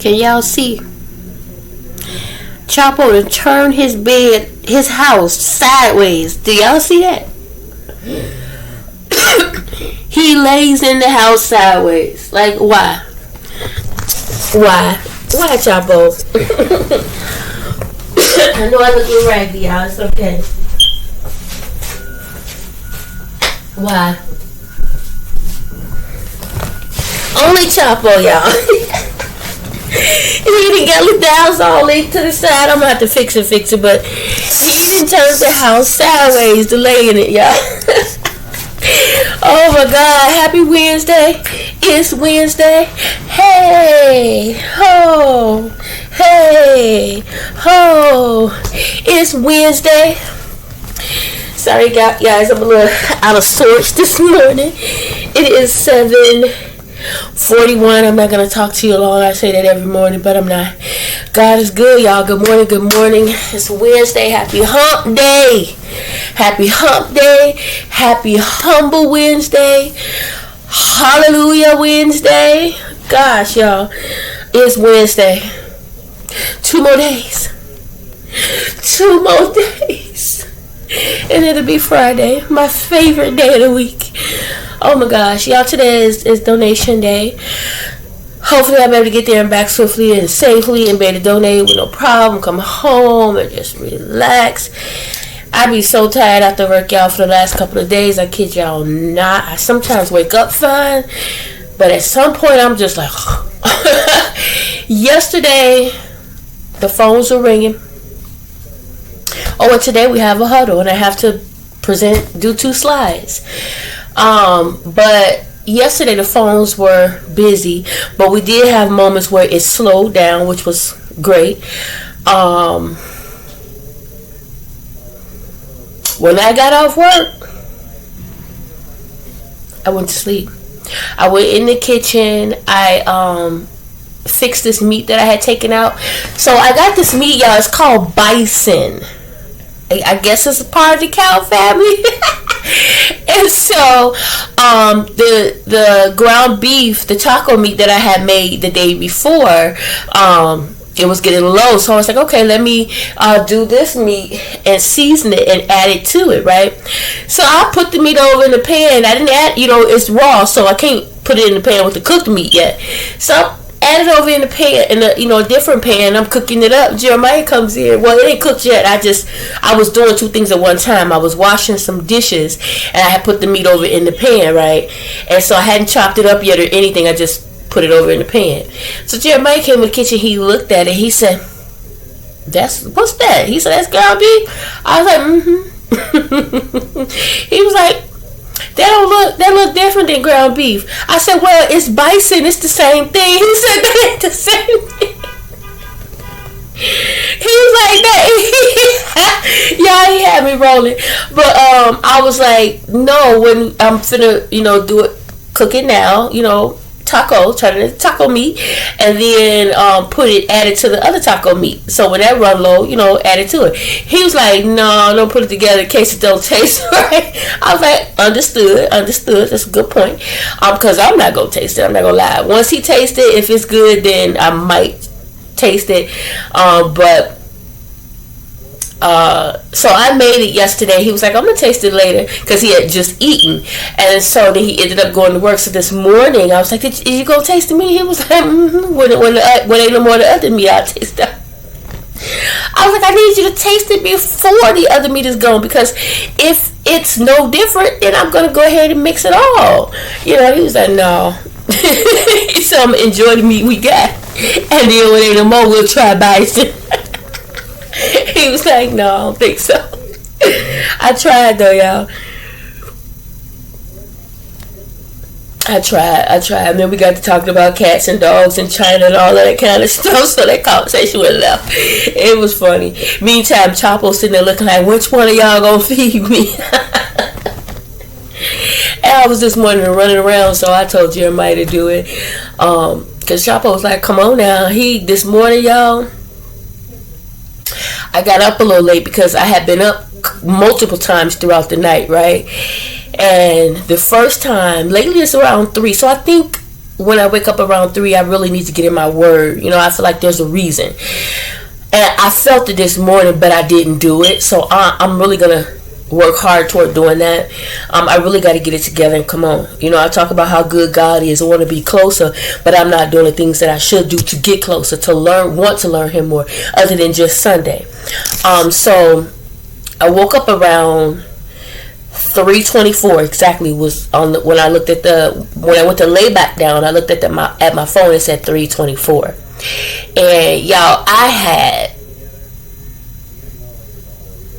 Can y'all see? Chapo to turn his house sideways. Do y'all see that? He lays in the house sideways. Like, why? Why, Chapo? I know I look a little raggedy, y'all. It's okay. Why? Only Chapo, y'all. He didn't get the house all the way to the side. I'm gonna have to fix it, but he didn't turn the house sideways to lay in it, y'all. Oh my God! Happy Wednesday! It's Wednesday. Hey ho, hey ho! It's Wednesday. Sorry, guys. I'm a little out of sorts this morning. It is 7:41. I'm not going to talk to you long. I say that every morning, but I'm not. God is good, y'all. Good morning, good morning. It's Wednesday. Happy hump day. Happy hump day. Happy humble Wednesday. Hallelujah Wednesday. Gosh, y'all. It's Wednesday. 2 more days. 2 more days. And it'll be Friday. My favorite day of the week. Oh my gosh, y'all, today is donation day. Hopefully I'll be able to get there and back swiftly and safely and be able to donate with no problem. Come home and just relax. I be so tired after work, y'all, for the last couple of days. I kid y'all not. I sometimes wake up fine, but at some point I'm just like Yesterday the phones were ringing. Oh, and today we have a huddle and I have to do 2 slides. But yesterday the phones were busy, but we did have moments where it slowed down, which was great. When I got off work, I went to sleep. I went in the kitchen. I fixed this meat that I had taken out. So I got this meat, y'all. It's called bison. I guess it's a part of the cow family. And so the ground beef, the taco meat that I had made the day before, it was getting low. So I was like, okay, let me do this meat and season it and add it to it, right? So I put the meat over in the pan. I didn't add, it's raw, so I can't put it in the pan with the cooked meat yet. So add it over in the pan, in a different pan. I'm cooking it up. Jeremiah comes in. Well, it ain't cooked yet. I was doing 2 things at one time. I was washing some dishes and I had put the meat over in the pan, right? And so I hadn't chopped it up yet or anything. I just put it over in the pan. So Jeremiah came in the kitchen. He looked at it. He said, what's that? He said, that's ground beef. I was like, He was like, that look different than ground beef. I said, well, it's bison. It's the same thing. He said, that ain't the same thing. He was like that. Yeah, he had me rolling. But I was like, no, when I'm finna, do it, cook it now, turn it into taco meat, and then add it to the other taco meat. So when that run low, add it to it. He was like, no, don't put it together in case it don't taste right. I was like, understood. That's a good point. Because I'm not gonna taste it. I'm not gonna lie. Once he tastes it, if it's good, then I might taste it. So I made it yesterday. He was like, I'm gonna taste it later, because he had just eaten, and so then he ended up going to work. So this morning I was like, did you go taste the meat? He was like, when ain't no more of the other meat, I'll taste that. I was like, I need you to taste it before the other meat is gone, because if it's no different, then I'm gonna go ahead and mix it all. He was like, no. He said, I'm gonna enjoy the meat we got, and then when ain't no more, we'll try bison. He was like, no, I don't think so. I tried though, y'all. I tried. And then we got to talking about cats and dogs and China and all that kind of stuff. So that conversation went left. It was funny. Meantime, Chapo sitting there looking like, which one of y'all gonna feed me? And I was this morning running around, so I told Jeremiah to do it. Because Chapo was like, come on now. This morning, y'all, I got up a little late because I had been up multiple times throughout the night, right? And the first time, lately it's around 3. So I think when I wake up around 3, I really need to get in my word. I feel like there's a reason. And I felt it this morning, but I didn't do it. So I'm really going to work hard toward doing that. I really got to get it together and come on. I talk about how good God is. I want to be closer, but I'm not doing the things that I should do to get closer, want to learn Him more, other than just Sunday. So I woke up around 3:24 exactly was on when I went to lay back down. I looked at my phone. It said 3:24, and y'all, I had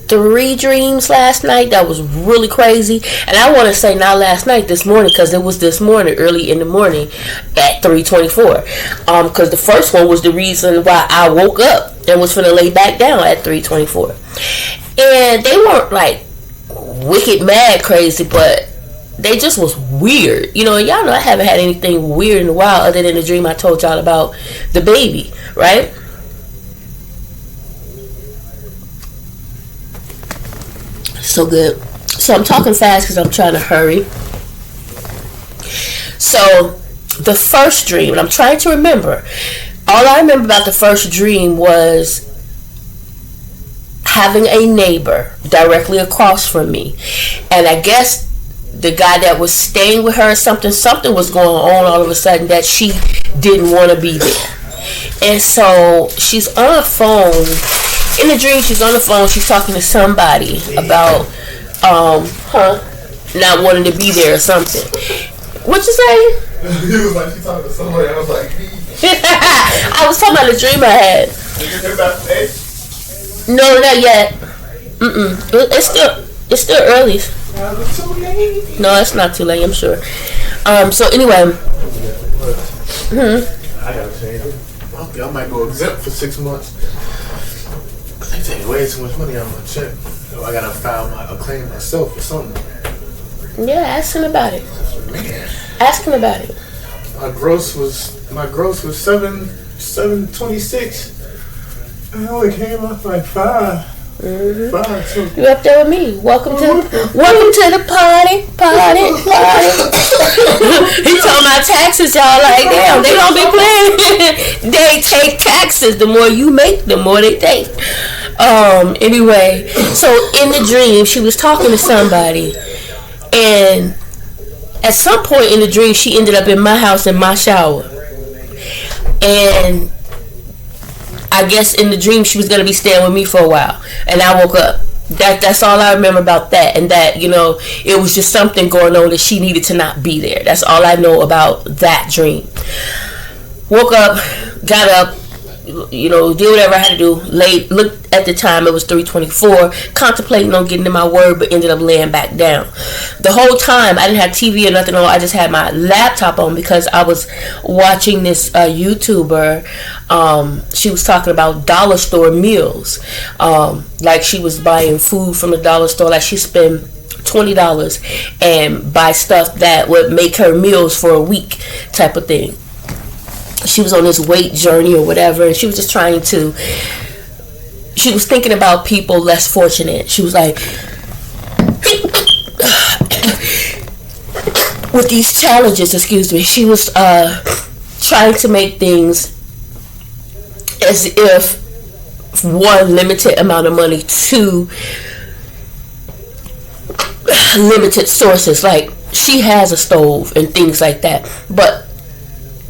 3 dreams last night that was really crazy. And I want to say not last night, this morning, because it was this morning, early in the morning at 3:24. Because the first one was the reason why I woke up and was finna lay back down at 3:24. And they weren't like wicked mad crazy, but they just was weird. Y'all know I haven't had anything weird in a while other than the dream I told y'all about the baby, right? So good. So I'm talking fast because I'm trying to hurry. So the first dream, and I'm trying to remember, all I remember about the first dream was having a neighbor directly across from me. And I guess the guy that was staying with her, something was going on all of a sudden that she didn't want to be there. And so she's on the phone. In the dream, she's on the phone. She's talking to somebody about not wanting to be there or something. What you say? He was like, she talking to somebody. I was like, I was talking about the dream I had. Did you hear about today? No, not yet. It's still early. Too late. No, it's not too late, I'm sure. So anyway. I gotta change it. I might go exempt for 6 months. They take way too much money out of my check. So I gotta file a claim myself or something. Yeah, ask him about it. Man. Ask him about it. My gross was 726. I only came up like 5. Mm-hmm. 5. So. You up there with me? Welcome to the party. He told my taxes, y'all, like, damn, they don't be playing. They take taxes. The more you make, the more they take. Anyway, so in the dream, she was talking to somebody, and at some point in the dream, she ended up in my house in my shower, and I guess in the dream she was going to be staying with me for a while, and I woke up. That's all I remember about that, and that, it was just something going on that she needed to not be there. That's all I know about that dream. Woke up, got up, did whatever I had to do, looked at the time, it was 3:24, contemplating on getting in my word, but ended up laying back down. The whole time, I didn't have TV or nothing on, I just had my laptop on because I was watching this YouTuber. She was talking about dollar store meals. Like she was buying food from the dollar store, like she spent $20 and buy stuff that would make her meals for a week type of thing. She was on this weight journey or whatever, and she was just she was thinking about people less fortunate. She was like, with these challenges, she was trying to make things as if one, limited amount of money, two, limited sources. Like, she has a stove and things like that, but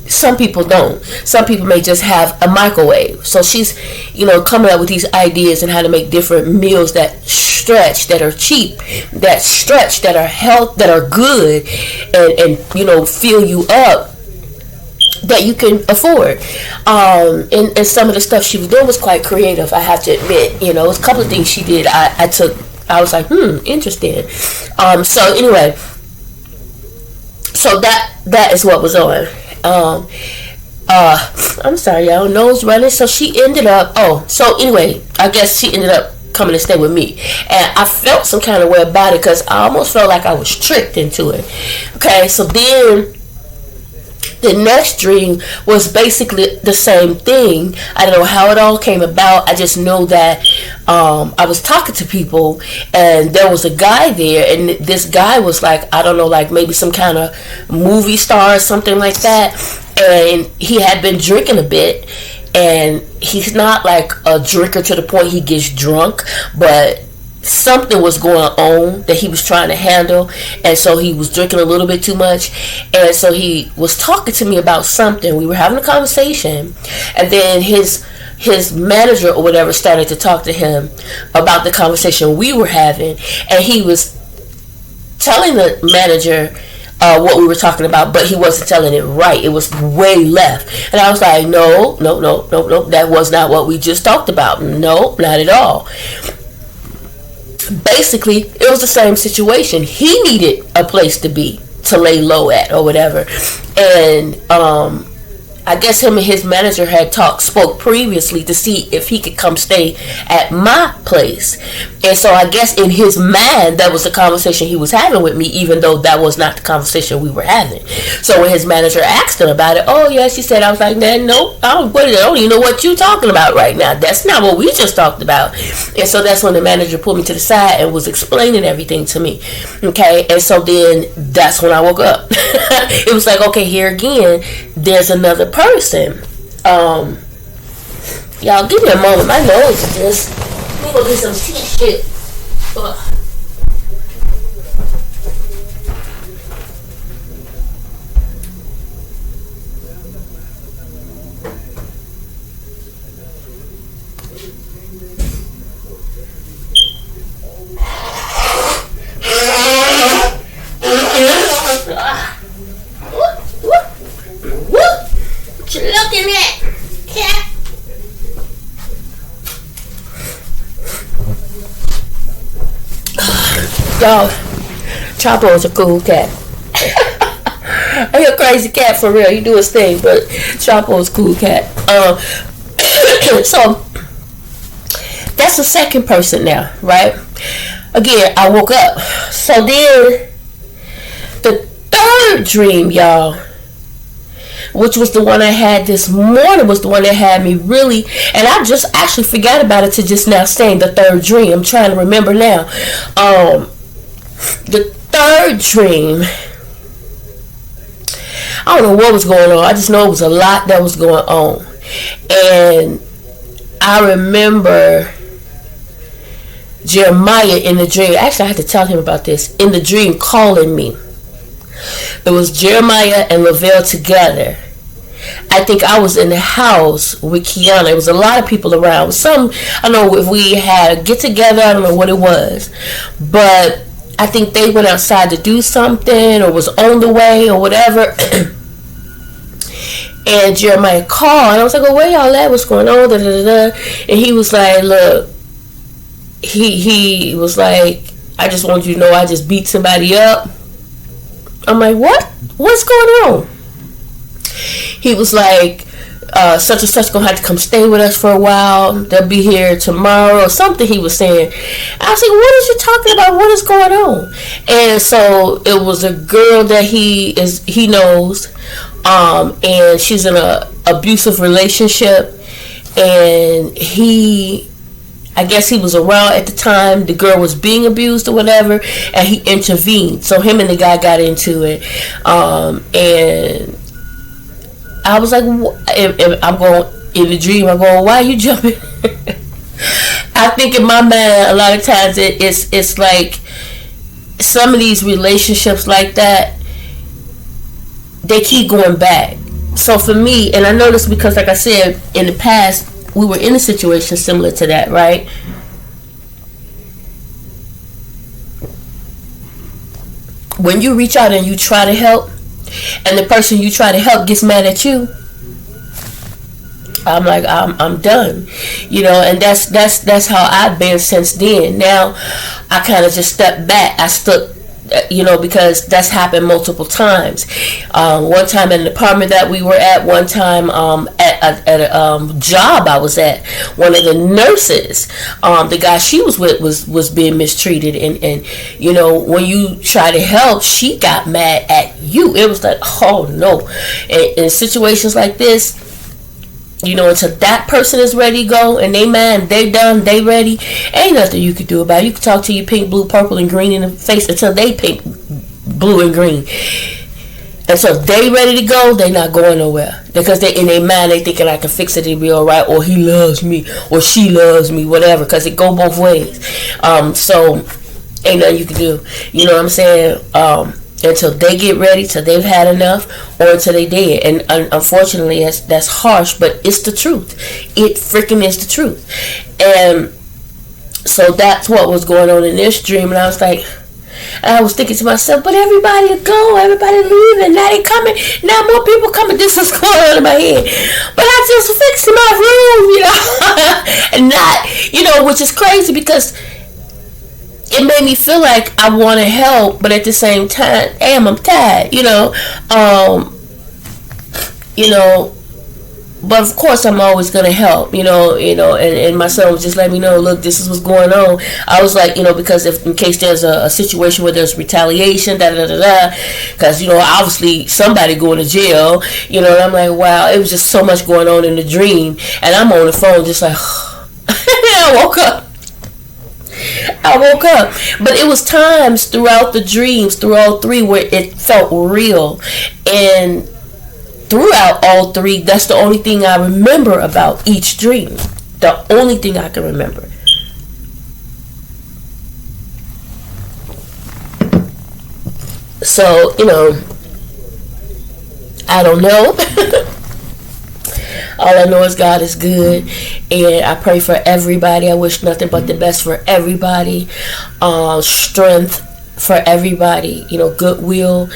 some people don't. Some people may just have a microwave. So she's, coming up with these ideas and how to make different meals that stretch, that are cheap, that stretch, that are that are good, and fill you up, that you can afford. And some of the stuff she was doing was quite creative, I have to admit. It was a couple of things she did. I was like, interesting. So anyway, so that is what was on. I'm sorry, y'all, nose running. So she ended up, I guess she ended up coming to stay with me, and I felt some kind of way about it because I almost felt like I was tricked into it. Okay, so then The next dream was basically the same thing. I don't know how it all came about. I just know that I was talking to people, and there was a guy there, and this guy was like, I don't know, like maybe some kind of movie star or something like that, and he had been drinking a bit, and he's not like a drinker to the point he gets drunk, but something was going on that he was trying to handle, and so he was drinking a little bit too much, and so he was talking to me about something. We were having a conversation, and then his manager or whatever started to talk to him about the conversation we were having, and he was telling the manager what we were talking about, but he wasn't telling it right. It was way left, and I was like, no, that was not what we just talked about. No, not at all. Basically, it was the same situation. He needed a place to be, to lay low at or whatever, and I guess him and his manager had spoke previously to see if he could come stay at my place. And so I guess in his mind, that was the conversation he was having with me, even though that was not the conversation we were having. So when his manager asked him about it, oh yeah, she said, I was like, man, nope, I don't even know what you're talking about right now. That's not what we just talked about. And so that's when the manager pulled me to the side and was explaining everything to me. Okay, and so then that's when I woke up. It was like, okay, here again, there's another person. Y'all give me a moment. My nose is just, let me go get some shit. Ugh. What you looking at, cat? Y'all, Chapo is a cool cat. He a crazy cat for real. He do his thing, but Chapo is a cool cat. So that's the second person now, right? Again, I woke up. So then the third dream, y'all, which was the one I had this morning, was the one that had me really, and I just actually forgot about it to just now saying the third dream. I'm trying to remember now. The third dream, I don't know what was going on. I just know it was a lot that was going on. And I remember Jeremiah in the dream. Actually, I had to tell him about this. In the dream, calling me. It was Jeremiah and Lavelle together. I think I was in the house with Kiana. There was a lot of people around. I don't know if we had a get together. I don't know what it was. But I think they went outside to do something or was on the way or whatever. And Jeremiah called. And I was like, oh, where y'all at? What's going on? Da, da, da, da. And he was like, look. He was like, I just want you to know I just beat somebody up. I'm like, what? What's going on? He was like, such and such gonna have to come stay with us for a while. They'll be here tomorrow or something he was saying. I was like, what is you talking about? What is going on? And so it was a girl that he knows, and she's in a abusive relationship, and I guess he was around at the time the girl was being abused or whatever, and he intervened. So him and the guy got into it, and I was like, if I'm going in the dream, I'm going, why are you jumping? I think in my mind, a lot of times it's like some of these relationships like that, they keep going back. So for me, and I know this because, like I said, in the past, we were in a situation similar to that, right? When you reach out and you try to help, and the person you try to help gets mad at you, I'm like, I'm done, and that's how I've been since then. Now I kind of just stepped back. I because that's happened multiple times. One time in the apartment that we were at, one time at a job I was at, one of the nurses, the guy she was with was being mistreated, and when you try to help, she got mad at you. It was like, oh no. In situations like this, until that person is ready to go and they mad, they done, they ready, ain't nothing you could do about it. You can talk to your pink, blue, purple, and green in the face until they pink, blue, and green. And so they ready to go, they not going nowhere. Because they in their mind, they thinking I can fix it, it'll be alright, or he loves me, or she loves me, whatever, because it go both ways. So ain't nothing you can do. You know what I'm saying? Until they get ready, till they've had enough, or until they dead. And unfortunately, that's harsh, but it's the truth. It freaking is the truth. And so that's what was going on in this dream. And I was like, I was thinking to myself, but everybody go, everybody leaving, now they coming, now more people coming. This is going on in my head. But I just fixed my room, and not, which is crazy because it made me feel like I want to help, but at the same time, damn, I'm tired, but of course I'm always going to help, and my son was just letting me know, look, this is what's going on. I was like, because in case there's a situation where there's retaliation, because, obviously somebody going to jail, and I'm like, wow, it was just so much going on in the dream, and I'm on the phone just like, I woke up, but it was times throughout the dreams, through all three, where it felt real, and throughout all three, that's the only thing I remember about each dream. The only thing I can remember. So, I don't know. All I know is God is good, and I pray for everybody. I wish nothing but the best for everybody. Strength for everybody, goodwill,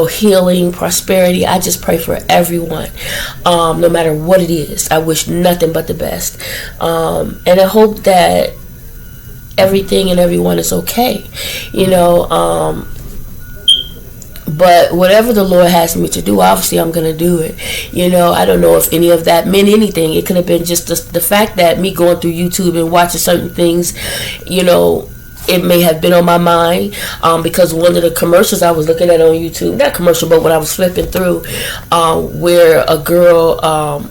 healing, prosperity. I just pray for everyone, no matter what it is. I wish nothing but the best, and I hope that everything and everyone is okay, but whatever the Lord has me to do, obviously I'm going to do it. I don't know if any of that meant anything. It could have been just the fact that me going through YouTube and watching certain things, it may have been on my mind, because one of the commercials I was looking at on YouTube, not commercial, but when I was flipping through, where a girl,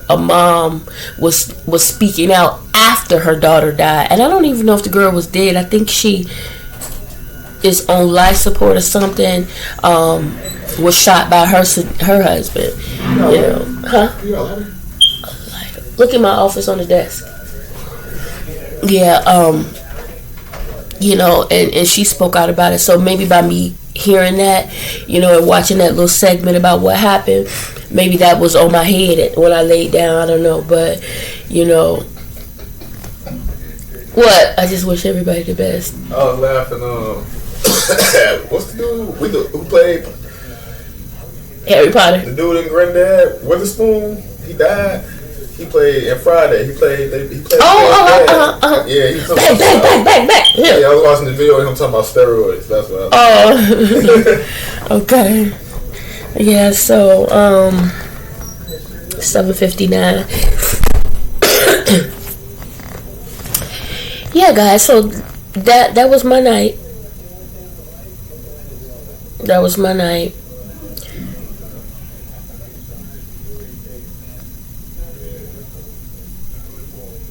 a mom was speaking out after her daughter died. And I don't even know if the girl was dead. I think she is on life support or something, was shot by her husband. Look in my office on the desk. Yeah, and she spoke out about it. So maybe by me hearing that, and watching that little segment about what happened, maybe that was on my head when I laid down. I don't know, but what? I just wish everybody the best. I was laughing. What's the dude who played Harry Potter? The dude in Granddad, Witherspoon. He died. He played in Friday. He played. Yeah, he took back. Yeah, I was watching the video of him talking about steroids. That's what I was okay. Yeah, so 7:59. Yeah, guys. So that was my night. That was my night.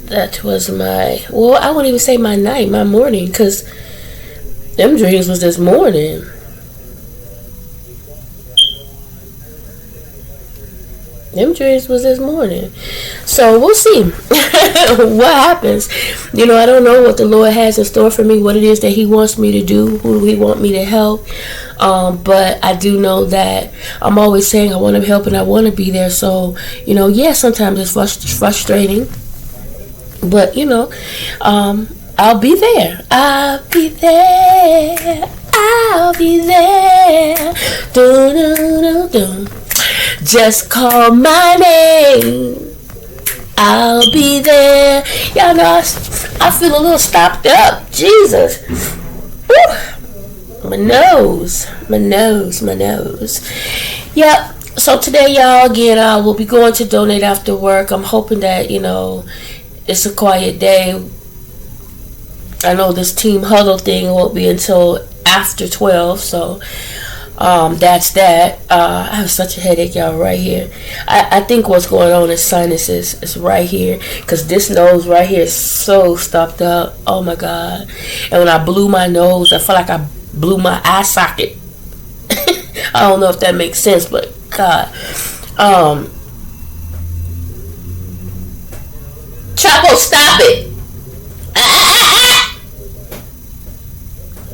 That was my, well, I wouldn't even say my night, my morning, because them dreams was this morning. Them dreams was this morning. So we'll see what happens. I don't know what the Lord has in store for me, what it is that He wants me to do, who He want me to help. But I do know that I'm always saying I want to help and I want to be there. So, sometimes it's frustrating. But, I'll be there. I'll be there. I'll be there. Do-do-do-do. Just call my name. I'll be there. Y'all know I feel a little stopped up. Jesus. Woo. My nose. My nose. My nose. Yep. So today, y'all, again, I will be going to donate after work. I'm hoping that, it's a quiet day. I know this team huddle thing won't be until after 12, so that's that. I have such a headache, y'all, right here. I think what's going on is sinuses. It's right here, because this nose right here is so stuffed up. Oh my God. And when I blew my nose, I felt like I blew my eye socket. I don't know if that makes sense, but God. Chapo, stop it.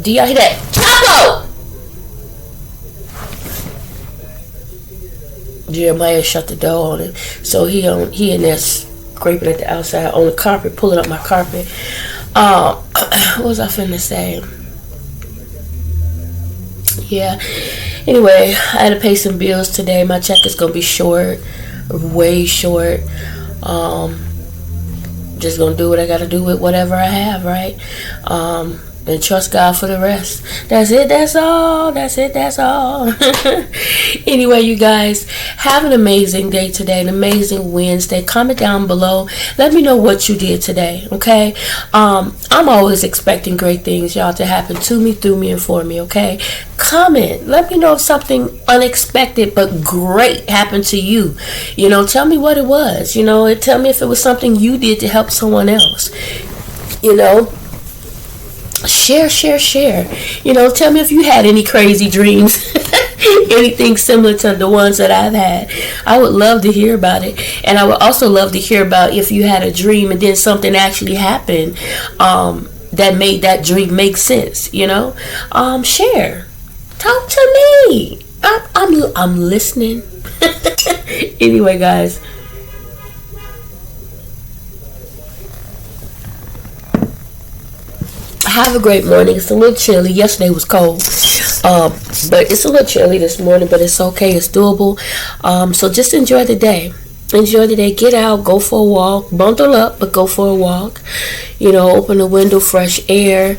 Do y'all hear that? Chapo! Jeremiah shut the door on him, so he in there scraping at the outside on the carpet, pulling up my carpet. What was I finna say? Yeah. Anyway, I had to pay some bills today. My check is gonna be short, way short. Just gonna do what I gotta do with whatever I have, right? And trust God for the rest. That's it. That's all. That's it. That's all. Anyway, you guys, have an amazing day today, an amazing Wednesday. Comment down below. Let me know what you did today, okay? I'm always expecting great things, y'all, to happen to me, through me, and for me, okay? Comment. Let me know if something unexpected but great happened to you. Tell me what it was. Tell me if it was something you did to help someone else. Share. Tell me if you had any crazy dreams, anything similar to the ones that I've had. I would love to hear about it. And I would also love to hear about if you had a dream and then something actually happened that made that dream make sense. Share. Talk to me. I'm listening. Anyway, guys. Have a great morning. It's a little chilly. Yesterday was cold, but it's a little chilly this morning, but it's okay. It's doable. So just enjoy the day. Enjoy the day. Get out. Go for a walk. Bundle up, but go for a walk. Open the window, fresh air.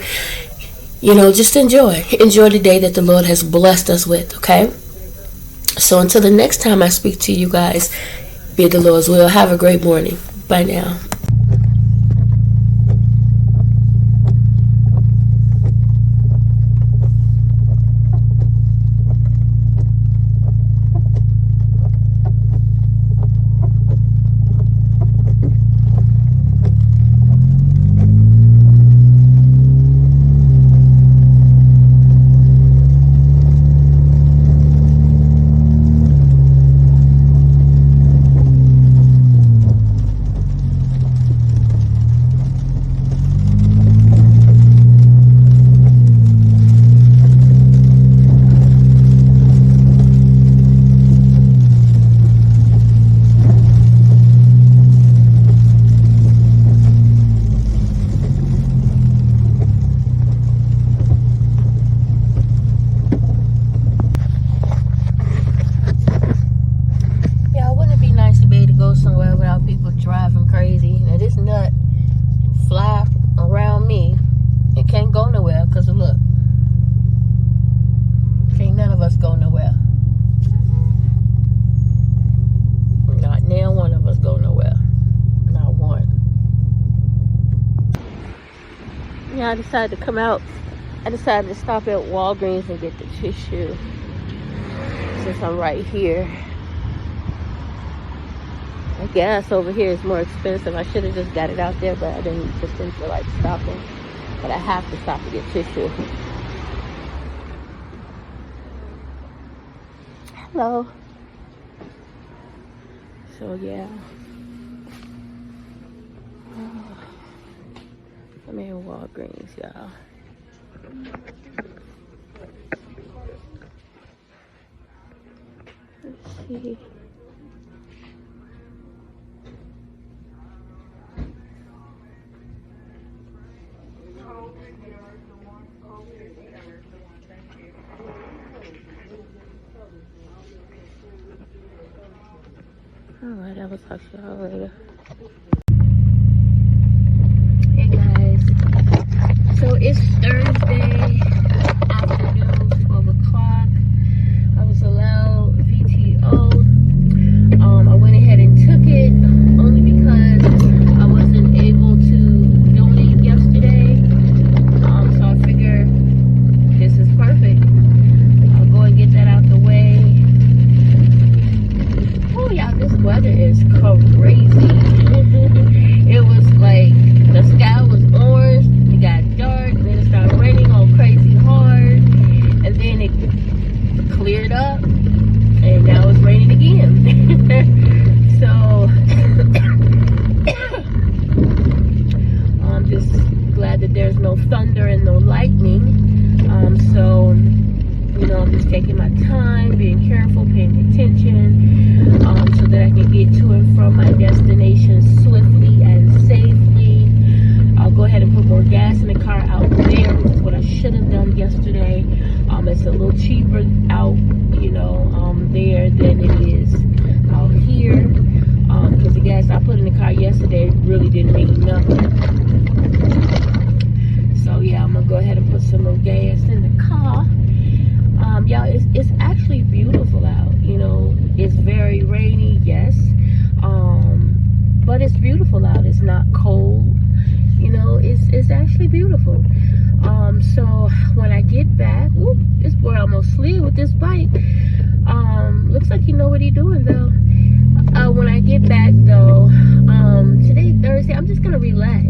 Just enjoy. Enjoy the day that the Lord has blessed us with, okay? So until the next time I speak to you guys, be it the Lord's will. Have a great morning. Bye now. Somewhere without people driving crazy. Now this nut fly around me. It can't go nowhere because of look. Can't none of us go nowhere. Not now one of us go nowhere. Not one. Yeah, I decided to come out. I decided to stop at Walgreens and get the tissue. Since I'm right here. I guess over here is more expensive. I should have just got it out there, but I didn't feel like stopping. But I have to stop to get tissue. Hello. So yeah. I'm in Walgreens, y'all. Let's see. Alright, I will talk to y'all later. Hey guys. So it's Thursday afternoon. thunder and no lightning. So, I'm just taking my time, being careful, paying attention, so that I can get to and from my destination swiftly and safely. I'll go ahead and put more gas in the car out there, which is what I should have done yesterday. It's a little cheaper out, there than it is out here. Because the gas I put in the car yesterday really didn't make nothing. So yeah, I'm gonna go ahead and put some more gas in the car. Y'all, it's actually beautiful out. It's very rainy, yes, but it's beautiful out. It's not cold. It's actually beautiful. So when I get back, this boy almost slid with this bike. Looks like you know what he's doing though. When I get back though, today Thursday, I'm just gonna relax.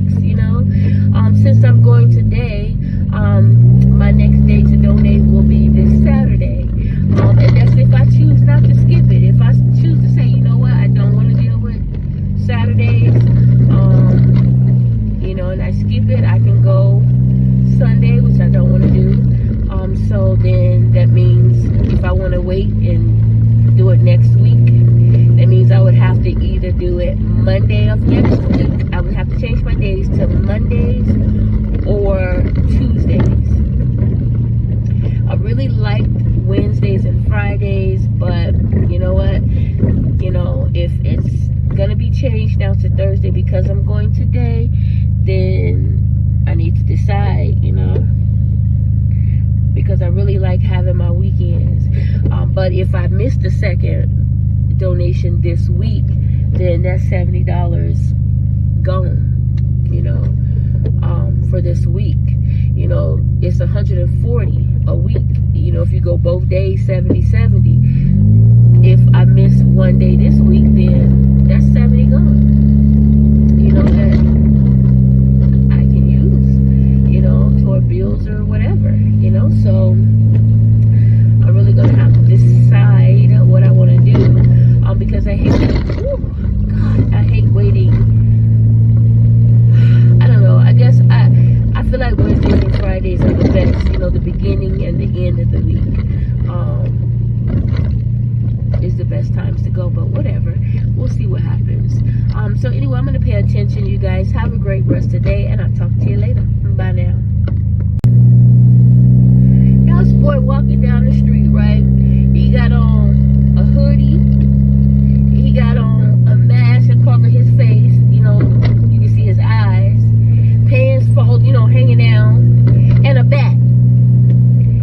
Since I'm going today, my next day to donate will be this Saturday. And that's if I choose not to skip it. If I choose to say, you know what, I don't want to deal with Saturdays, and I skip it, I can go Sunday, which I don't want to do. So then that means if I want to wait and do it next week, that means I would have to either do it Monday of next week. I would have to change my days to Mondays or Tuesdays. I really liked Wednesdays and Fridays, but you know what? If it's gonna be changed now to Thursday because I'm going today, then I need to decide, because I really like having my weekends. But if I miss the second donation this week, then that's $70 gone, for this week. It's $140 a week. If you go both days, 70. If I miss one day this week, then that's 70 gone. That I can use, toward bills or whatever, so I'm really gonna have to decide what I want to do, because I hate I hate waiting. I don't know, I guess I feel like Wednesdays and Fridays are the best, the beginning and the end of the week is the best times to go, but whatever, we'll see what happens. So anyway, I'm gonna pay attention. You guys have a great rest of the day, and I'll talk to you later. Bye now. Y'all, this boy walking down the street, right? He got on a hoodie, he got on a mask to cover his face, you can see his eyes, pants fold, hanging down, and a bat.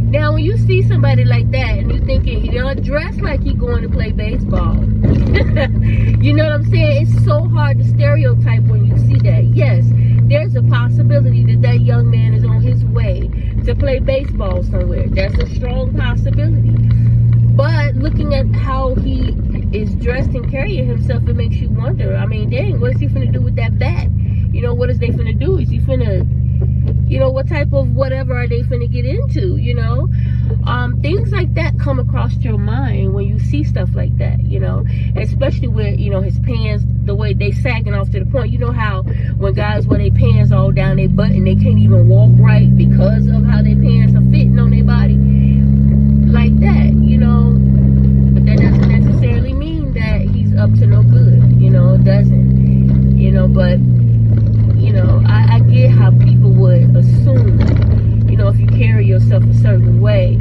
Now, when you see somebody like that and you're thinking, dressed like he going to play baseball, you know what I'm saying? It's so hard to stereotype when you see that. Yes, there's a possibility that young man is on his way to play baseball somewhere. That's a strong possibility. But looking at how he is dressed and carrying himself, it makes you wonder. I mean, dang, what is he finna do with that bat? What is they finna do? Is he finna, what type of whatever are they finna get into, Things like that come across your mind when you see stuff like that, especially with, his pants, the way they sagging off to the point, how when guys wear their pants all down their butt and they can't even walk right because of how their pants are fitting on their body, like that, but that doesn't necessarily mean that he's up to no good, it doesn't, but, I get how people would assume, if you carry yourself a certain way,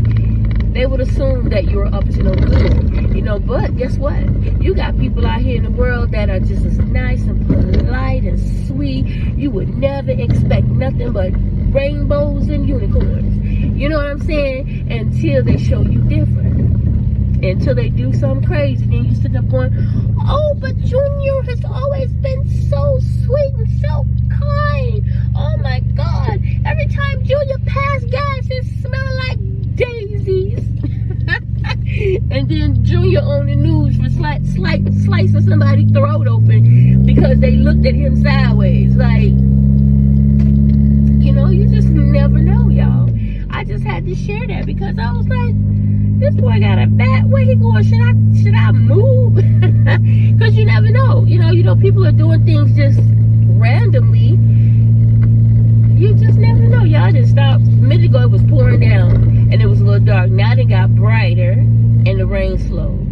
they would assume that you're up to no good, but guess what? You got people out here in the world that are just as nice and polite and sweet. You would never expect nothing but rainbows and unicorns. You know what I'm saying? Until they show you different. Until they do something crazy. Then you sit up going, oh, but Junior has always been so sweet and so kind. Oh my God. Every time Junior passed gas, it smelled like daisies. And then Junior on the news for slicing somebody's throat open because they looked at him sideways. Like, you just never know, y'all. I just had to share that because I was like, this boy got a bat. Where he going? Should I move? Because you never know. People are doing things just randomly. You just never know, y'all. y'all didn't stop. A minute ago it was pouring down and it was a little dark. Now it got brighter and the rain slowed.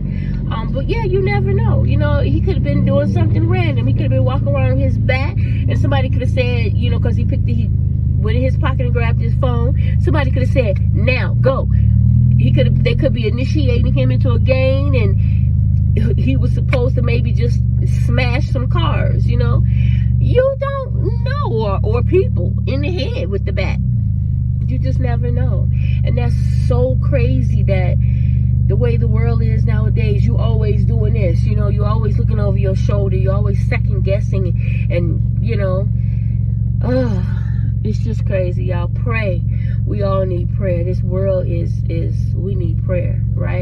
But yeah, you never know. You know, he could have been doing something random. He could have been walking around with his bat, and somebody could have said, you know, because he went in his pocket and grabbed his phone. Somebody could have said, "Now go." They could be initiating him into a gang, and he was supposed to maybe just smash some cars. You know, you don't know, or people in the head with the bat. You just never know, and that's so crazy that. The way the world is nowadays, you always doing this, you know, you always looking over your shoulder, you always second guessing, and you know, it's just crazy, y'all. Pray. We all need prayer. This world we need prayer, right?